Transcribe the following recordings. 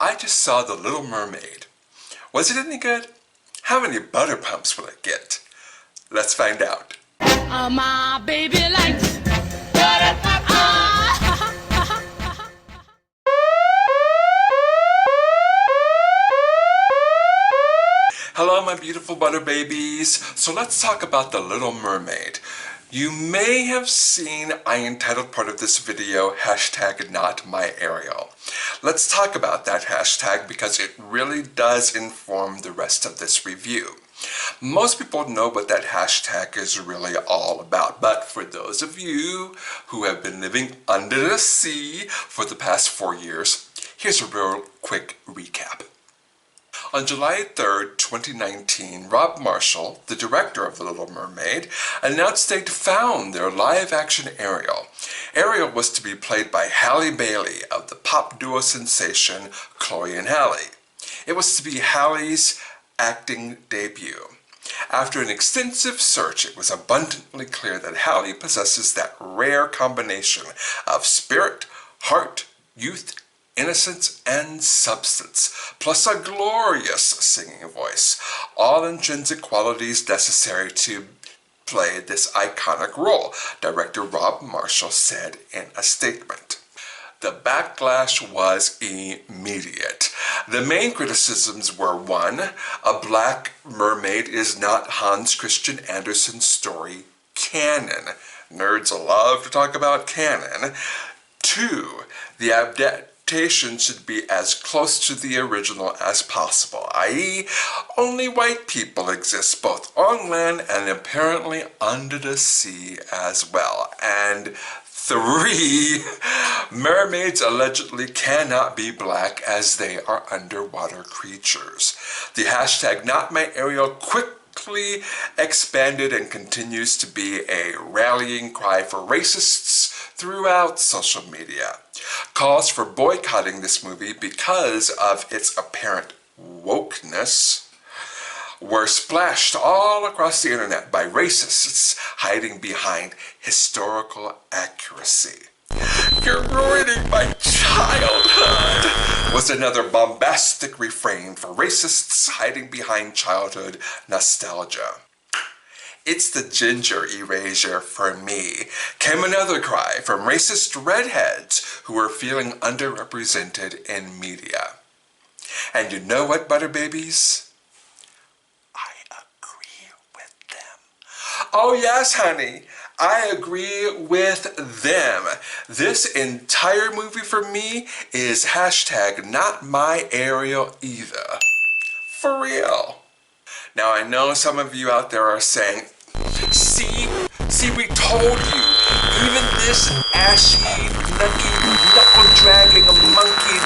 I just saw The Little Mermaid. Was it any good? How many butter pumps will it get? Let's find out. My baby likes butter. Hello my beautiful butter babies. So let's talk about The Little Mermaid. You may have seen I entitled part of this video #NotMyAriel. Let's talk about that hashtag because it really does inform the rest of this review. Most people know what that hashtag is really all about, but for those of you who have been living under the sea for the past 4 years, here's a real quick recap. On July 3rd, 2019, Rob Marshall, the director of The Little Mermaid, announced they'd found their live-action Ariel. Ariel was to be played by Halle Bailey of the pop duo sensation Chloe and Halle. It was to be Halle's acting debut. After an extensive search, it was abundantly clear that Halle possesses that rare combination of spirit, heart, youth, innocence, and substance, plus a glorious singing voice, all intrinsic qualities necessary to play this iconic role, director Rob Marshall said in a statement. The backlash was immediate. The main criticisms were: 1. A black mermaid is not Hans Christian Andersen's story canon. Nerds love to talk about canon. 2. The adaptation should be as close to the original as possible, i.e., only white people exist both on land and apparently under the sea as well. And 3. Mermaids allegedly cannot be black as they are underwater creatures. The hashtag #NotMyAriel quickly expanded and continues to be a rallying cry for racists throughout social media. Calls for boycotting this movie because of its apparent wokeness were splashed all across the internet by racists hiding behind historical accuracy. "You're ruining my childhood," was another bombastic refrain for racists hiding behind childhood nostalgia. "It's the ginger erasure for me," came another cry from racist redheads who were feeling underrepresented in media. And you know what, butter babies? Oh yes, honey, I agree with them. This entire movie for me is #NotMyAriel either. For real. Now I know some of you out there are saying, see, we told you, even this ashy, knuckle-dragging monkey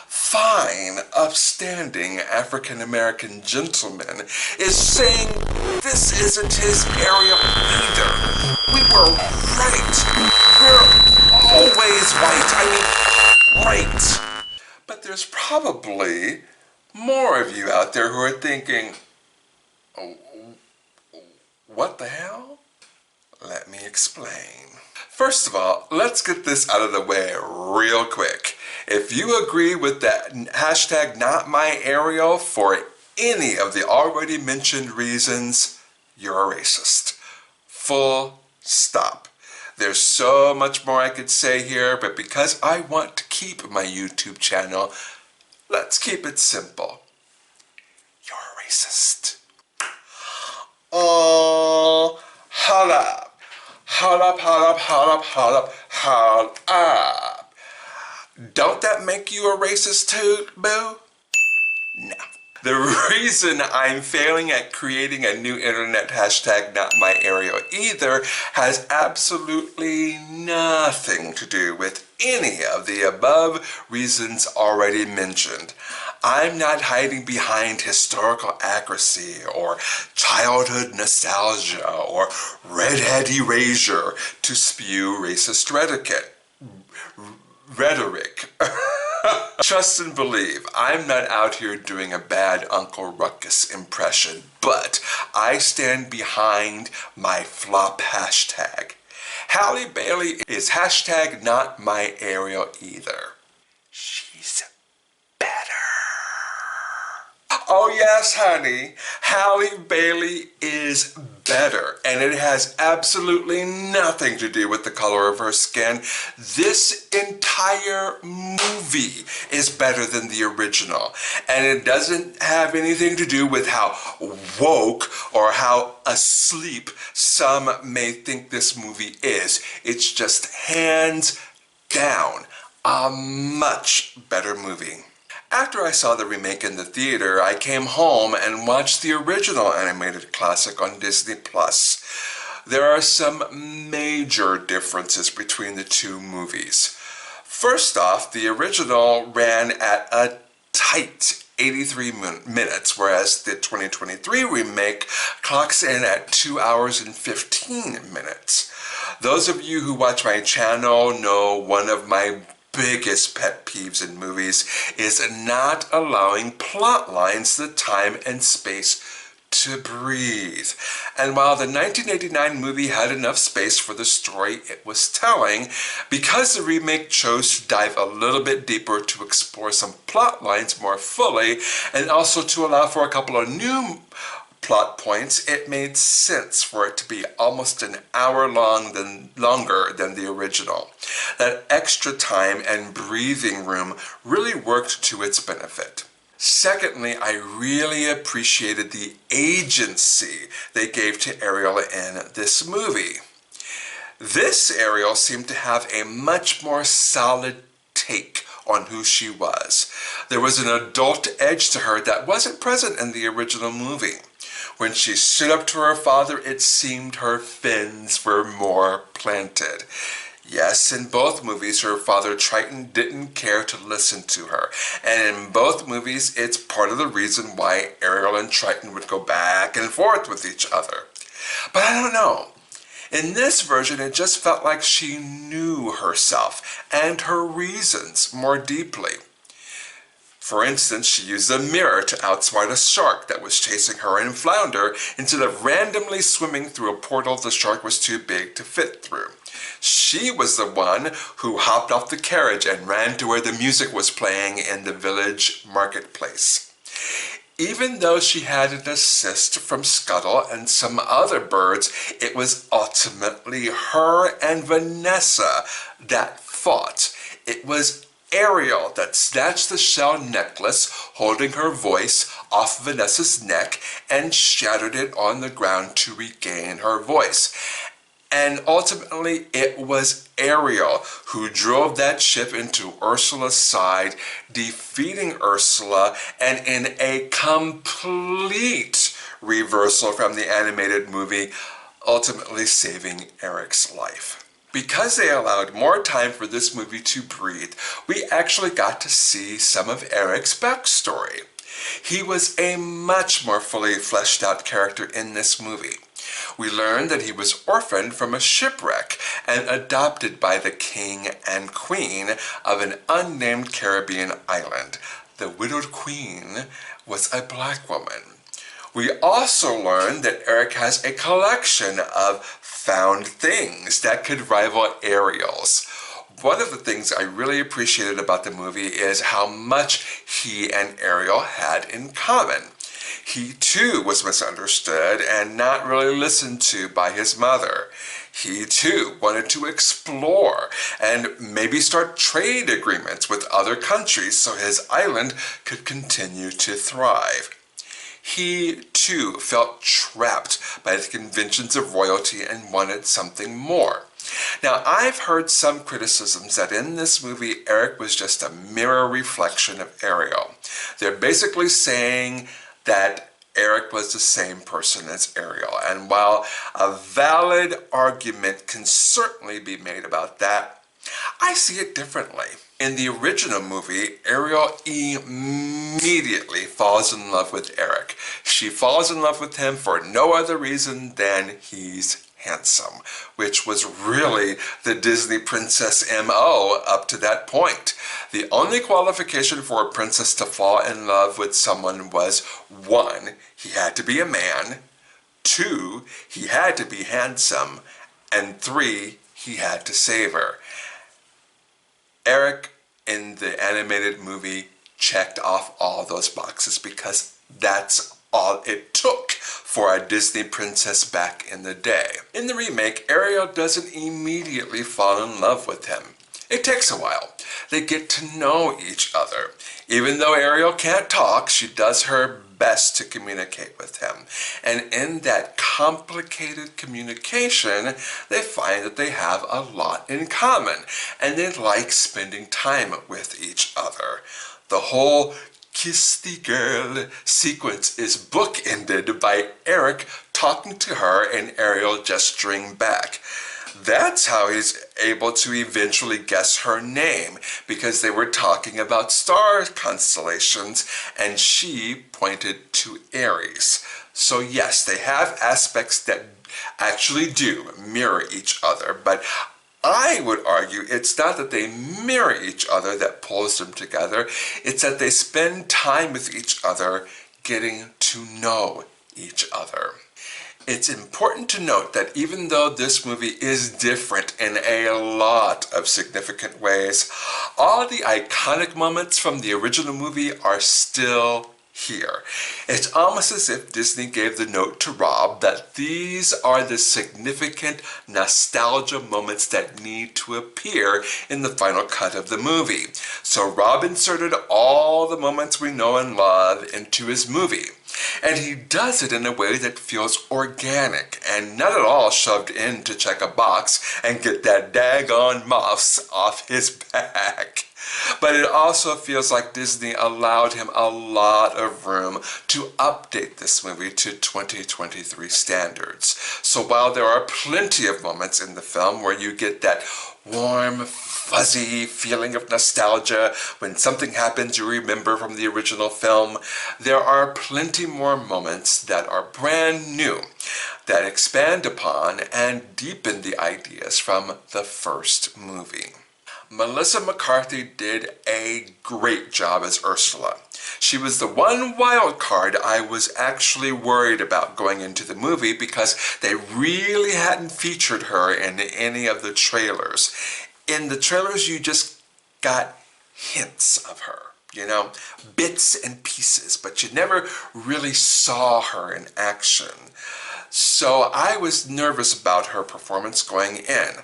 fine, upstanding African-American gentleman is saying this isn't his Ariel either. We were right. We're always right. But there's probably more of you out there who are thinking, oh, what the hell? Let me explain. First of all, let's get this out of the way real quick. If you agree with that #NotMyAriel for any of the already mentioned reasons, you're a racist. Full stop. There's so much more I could say here, but because I want to keep my YouTube channel, let's keep it simple. You're a racist. Oh, hold up. Hold up. Don't that make you a racist too, boo? No. The reason I'm failing at creating a new internet #NotMyAriel either has absolutely nothing to do with any of the above reasons already mentioned. I'm not hiding behind historical accuracy or childhood nostalgia or redhead erasure to spew racist rhetoric. Trust and believe, I'm not out here doing a bad Uncle Ruckus impression, but I stand behind my flop hashtag. Halle Bailey is #NotMyAriel either. Oh yes, honey, Halle Bailey is better, and it has absolutely nothing to do with the color of her skin. This entire movie is better than the original, and it doesn't have anything to do with how woke or how asleep some may think this movie is. It's just hands down a much better movie. After I saw the remake in the theater, I came home and watched the original animated classic on Disney+. There are some major differences between the two movies. First off, the original ran at a tight 83 minutes, whereas the 2023 remake clocks in at 2 hours and 15 minutes. Those of you who watch my channel know one of my biggest pet peeves in movies is not allowing plot lines the time and space to breathe. And while the 1989 movie had enough space for the story it was telling, because the remake chose to dive a little bit deeper to explore some plot lines more fully and also to allow for a couple of new plot points, it made sense for it to be almost an hour longer than the original. That extra time and breathing room really worked to its benefit. Secondly, I really appreciated the agency they gave to Ariel in this movie. This Ariel seemed to have a much more solid take on who she was. There was an adult edge to her that wasn't present in the original movie. When she stood up to her father, it seemed her fins were more planted. Yes, in both movies, her father Triton didn't care to listen to her. And in both movies, it's part of the reason why Ariel and Triton would go back and forth with each other. But I don't know. In this version, it just felt like she knew herself and her reasons more deeply. For instance, she used a mirror to outsmart a shark that was chasing her and Flounder instead of randomly swimming through a portal the shark was too big to fit through. She was the one who hopped off the carriage and ran to where the music was playing in the village marketplace. Even though she had an assist from Scuttle and some other birds, it was ultimately her and Vanessa that fought. It was Ariel that snatched the shell necklace holding her voice off Vanessa's neck and shattered it on the ground to regain her voice. And ultimately, it was Ariel who drove that ship into Ursula's side, defeating Ursula, and in a complete reversal from the animated movie, ultimately saving Eric's life. Because they allowed more time for this movie to breathe, we actually got to see some of Eric's backstory. He was a much more fully fleshed out character in this movie. We learned that he was orphaned from a shipwreck and adopted by the king and queen of an unnamed Caribbean island. The widowed queen was a black woman. We also learned that Eric has a collection of found things that could rival Ariel's. One of the things I really appreciated about the movie is how much he and Ariel had in common. He too was misunderstood and not really listened to by his mother. He too wanted to explore and maybe start trade agreements with other countries so his island could continue to thrive. He too felt trapped by the conventions of royalty and wanted something more. Now, I've heard some criticisms that in this movie, Eric was just a mirror reflection of Ariel. They're basically saying that Eric was the same person as Ariel. And while a valid argument can certainly be made about that, I see it differently. In the original movie, Ariel immediately falls in love with Eric. She falls in love with him for no other reason than he's handsome, which was really the Disney princess MO up to that point. The only qualification for a princess to fall in love with someone was 1, he had to be a man, 2, he had to be handsome, and 3, he had to save her. Eric in the animated movie checked off all those boxes because That's all it took for a Disney princess back in the day. In the remake, Ariel doesn't immediately fall in love with him. It takes a while. They get to know each other. Even though Ariel can't talk, she does her best to communicate with him. And in that complicated communication, they find that they have a lot in common, and they like spending time with each other. The whole kiss the girl sequence is bookended by Eric talking to her and Ariel gesturing back. That's how he's able to eventually guess her name, because they were talking about star constellations and she pointed to Aries. So yes, they have aspects that actually do mirror each other, but I would argue it's not that they mirror each other that pulls them together, it's that they spend time with each other getting to know each other. It's important to note that even though this movie is different in a lot of significant ways, all the iconic moments from the original movie are still here. It's almost as if Disney gave the note to Rob that these are the significant nostalgia moments that need to appear in the final cut of the movie. So Rob inserted all the moments we know and love into his movie. And he does it in a way that feels organic and not at all shoved in to check a box and get that daggone mouse off his back. But it also feels like Disney allowed him a lot of room to update this movie to 2023 standards. So while there are plenty of moments in the film where you get that warm, fuzzy feeling of nostalgia when something happens you remember from the original film, there are plenty more moments that are brand new, that expand upon and deepen the ideas from the first movie. Melissa McCarthy did a great job as Ursula. She was the one wild card I was actually worried about going into the movie because they really hadn't featured her in any of the trailers. In the trailers, you just got hints of her, you know, bits and pieces, but you never really saw her in action. So I was nervous about her performance going in.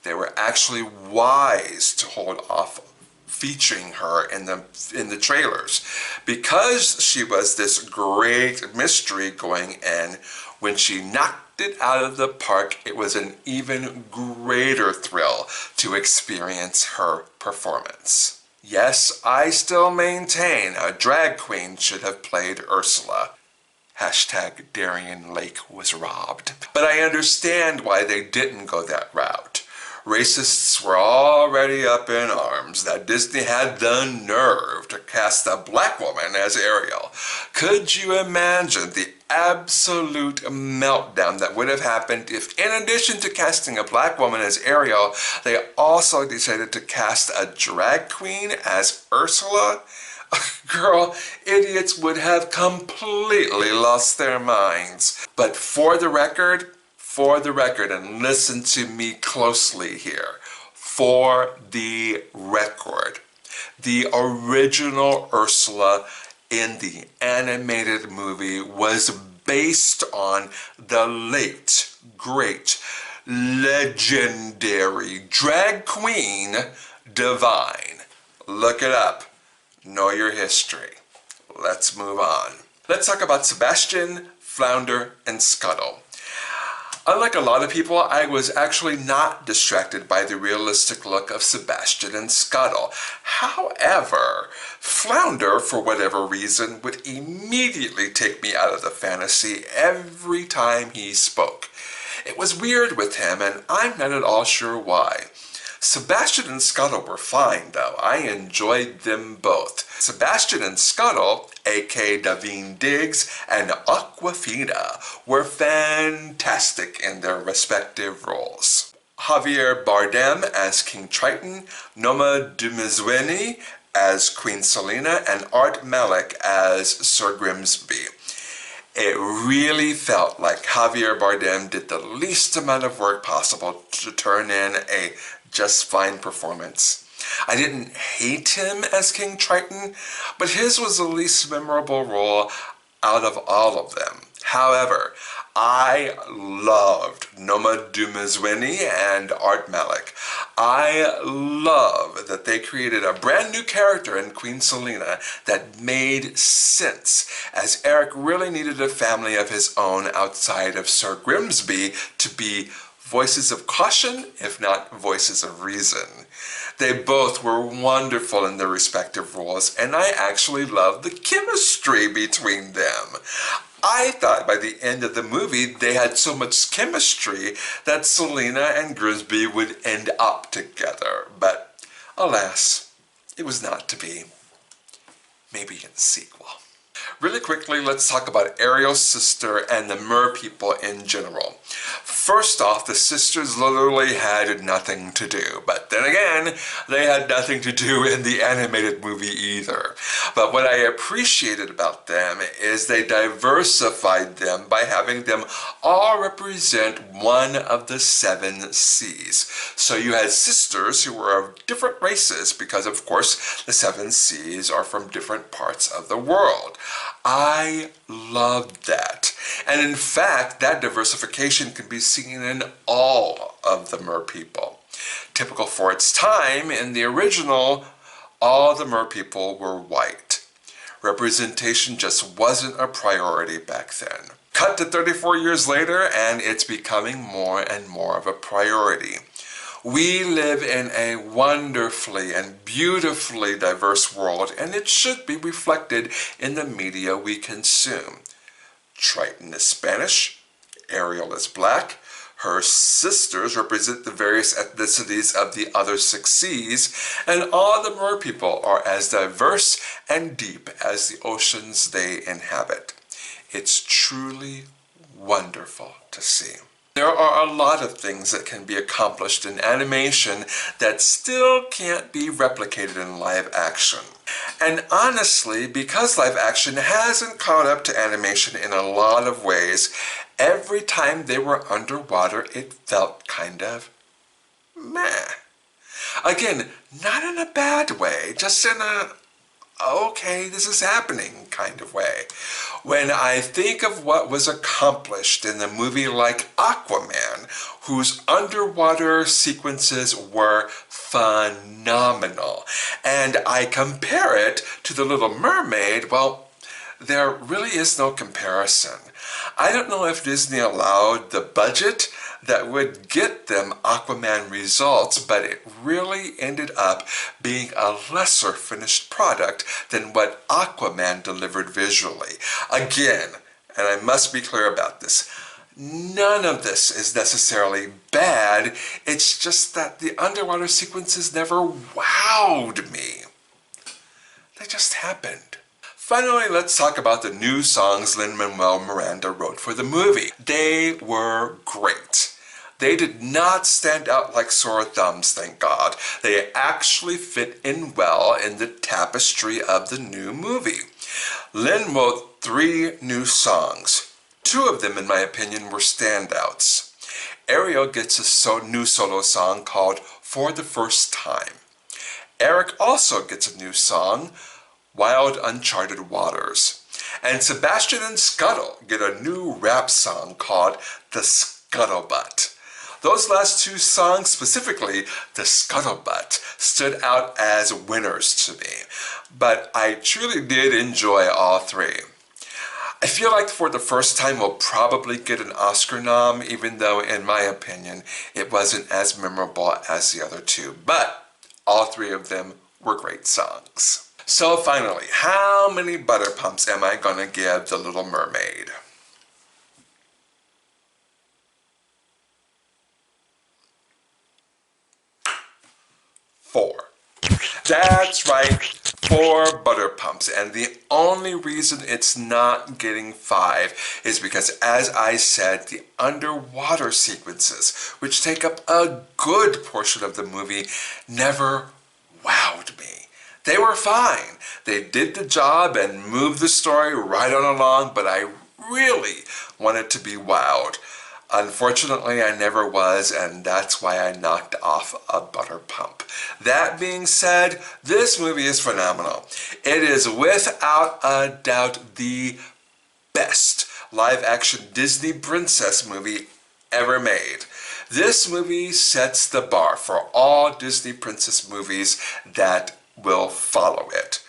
They were actually wise to hold off featuring her in the trailers because she was this great mystery going in. When she knocked it out of the park, it was an even greater thrill to experience her performance. Yes, I still maintain a drag queen should have played Ursula. Hashtag Darien Lake was robbed. But I understand why they didn't go that route. Racists were already up in arms that Disney had the nerve to cast a black woman as Ariel. Could you imagine the absolute meltdown that would have happened if, in addition to casting a black woman as Ariel, they also decided to cast a drag queen as Ursula? Girl, idiots would have completely lost their minds. But for the record, and listen to me closely here, for the record, the original Ursula in the animated movie was based on the late, great, legendary drag queen Divine. Look it up. Know your history. Let's move on. Let's talk about Sebastian, Flounder, and Scuttle. Unlike a lot of people, I was actually not distracted by the realistic look of Sebastian and Scuttle. However, Flounder, for whatever reason, would immediately take me out of the fantasy every time he spoke. It was weird with him, and I'm not at all sure why. Sebastian and Scuttle were fine, though. I enjoyed them both. Sebastian and Scuttle, aka Davine Diggs and Aquafina, were fantastic in their respective roles. Javier Bardem as King Triton, Noma Dumezweni as Queen Selena, and Art Malik as Sir Grimsby. It really felt like Javier Bardem did the least amount of work possible to turn in a just fine performance. I didn't hate him as King Triton, but his was the least memorable role out of all of them. However, I loved Noma Dumezweni and Art Malik. I love that they created a brand new character in Queen Selina that made sense, as Eric really needed a family of his own outside of Sir Grimsby to be voices of caution, if not voices of reason. They both were wonderful in their respective roles, and I actually loved the chemistry between them. I thought by the end of the movie they had so much chemistry that Selina and Grimsby would end up together, but alas, it was not to be. Maybe in the sequel. Really quickly, let's talk about Ariel's sister and the Mer people in general. First off, the sisters literally had nothing to do, but then again, they had nothing to do in the animated movie either. But what I appreciated about them is they diversified them by having them all represent one of the 7 seas. So you had sisters who were of different races because, of course, the 7 seas are from different parts of the world. I loved that. And in fact, that diversification can be seen in all of the Mer people. Typical for its time, in the original, all the Mer people were white. Representation just wasn't a priority back then. Cut to 34 years later, and it's becoming more and more of a priority. We live in a wonderfully and beautifully diverse world, and it should be reflected in the media we consume. Triton is Spanish, Ariel is black, her sisters represent the various ethnicities of the other 6 seas, and all the Mer people are as diverse and deep as the oceans they inhabit. It's truly wonderful to see. There are a lot of things that can be accomplished in animation that still can't be replicated in live action. And honestly, because live action hasn't caught up to animation in a lot of ways, every time they were underwater, it felt kind of meh. Again, not in a bad way, just in a okay, this is happening kind of way. When I think of what was accomplished in a movie like Aquaman, whose underwater sequences were phenomenal, and I compare it to The Little Mermaid, well, there really is no comparison. I don't know if Disney allowed the budget that would get them Aquaman results, but it really ended up being a lesser finished product than what Aquaman delivered visually. Again, and I must be clear about this, none of this is necessarily bad, it's just that the underwater sequences never wowed me. They just happened. Finally, let's talk about the new songs Lin-Manuel Miranda wrote for the movie. They were great. They did not stand out like sore thumbs, thank God. They actually fit in well in the tapestry of the new movie. Lin wrote 3 new songs. 2 of them, in my opinion, were standouts. Ariel gets a new solo song called For the First Time. Eric also gets a new song, Wild Uncharted Waters. And Sebastian and Scuttle get a new rap song called The Scuttlebutt. Those last 2 songs, specifically The Scuttlebutt, stood out as winners to me. But I truly did enjoy all 3. I feel like For the First Time will probably get an Oscar nom, even though, in my opinion, it wasn't as memorable as the other 2. But all 3 of them were great songs. So finally, how many butter pumps am I gonna give The Little Mermaid? 4. That's right, 4 butter pumps. And the only reason it's not getting 5 is because, as I said, the underwater sequences, which take up a good portion of the movie, never wowed me. They were fine. They did the job and moved the story right on along, but I really wanted to be wowed. Unfortunately, I never was, and that's why I knocked off a butter pump. That being said, this movie is phenomenal. It is without a doubt the best live-action Disney princess movie ever made. This movie sets the bar for all Disney princess movies that will follow it.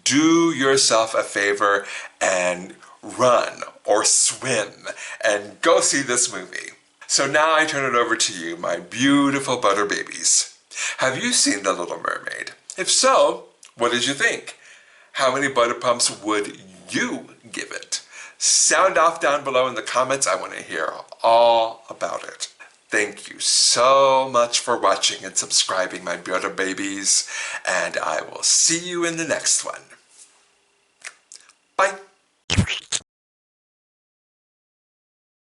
Do yourself a favor and run or swim and go see this movie. So now I turn it over to you, my beautiful butter babies. Have you seen The Little Mermaid? If so, what did you think? How many butter pumps would you give it? Sound off down below in the comments. I want to hear all about it. Thank you so much for watching and subscribing, my butter babies, and I will see you in the next one. Bye.